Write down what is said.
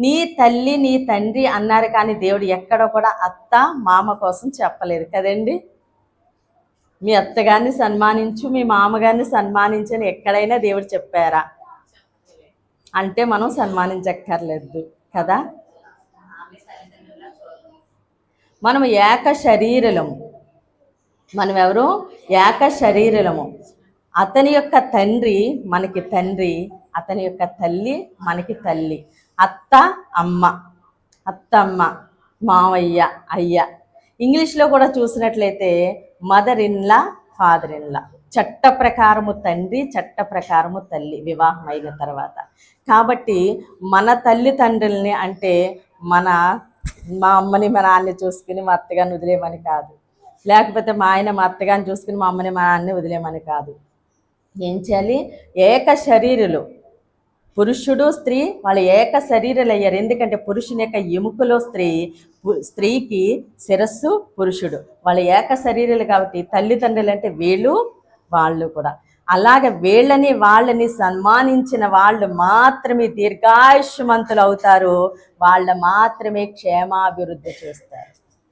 నీ తల్లి నీ తండ్రి అన్నారు, కానీ దేవుడు ఎక్కడ కూడా అత్త మామ కోసం చెప్పలేదు కదండి. మీ అత్తగారిని సన్మానించు, మీ మామగారిని సన్మానించు అని ఎక్కడైనా దేవుడు చెప్పారా? అంటే మనం సన్మానించక్కర్లేదు కదా. మనం ఏక శరీరము, మనం ఎవరు? ఏక శరీరము. అతని యొక్క తండ్రి మనకి తండ్రి, అతని యొక్క తల్లి మనకి తల్లి. అత్త అమ్మ, అత్తమ్మ, మావయ్య, అయ్య. ఇంగ్లీష్లో కూడా చూసినట్లయితే మదర్ ఇన్లా, ఫాదర్ ఇన్లా. చట్ట ప్రకారము తండ్రి, చట్ట ప్రకారము తల్లి వివాహం అయిన తర్వాత. కాబట్టి మన తల్లిదండ్రుల్ని అంటే మా అమ్మని మా నాన్నని చూసుకుని మా అత్తగారిని వదిలేమని కాదు, లేకపోతే మా ఆయన మా అత్తగారిని చూసుకుని మా అమ్మని మా నాన్నని వదిలేమని కాదు. ఏం చేయాలి? ఏక శరీరులు, పురుషుడు స్త్రీ వాళ్ళు ఏక శరీరాలు అయ్యారు. ఎందుకంటే పురుషుని యొక్క ఎముకలో స్త్రీకి శిరస్సు పురుషుడు, వాళ్ళు ఏక శరీరాలు. కాబట్టి తల్లిదండ్రులు అంటే వీళ్ళు వాళ్ళు కూడా. అలాగే వాళ్ళని సన్మానించిన వాళ్ళు మాత్రమే దీర్ఘాయుష్మంతులు అవుతారు, వాళ్ళు మాత్రమే క్షేమాభివృద్ధి చేస్తారు.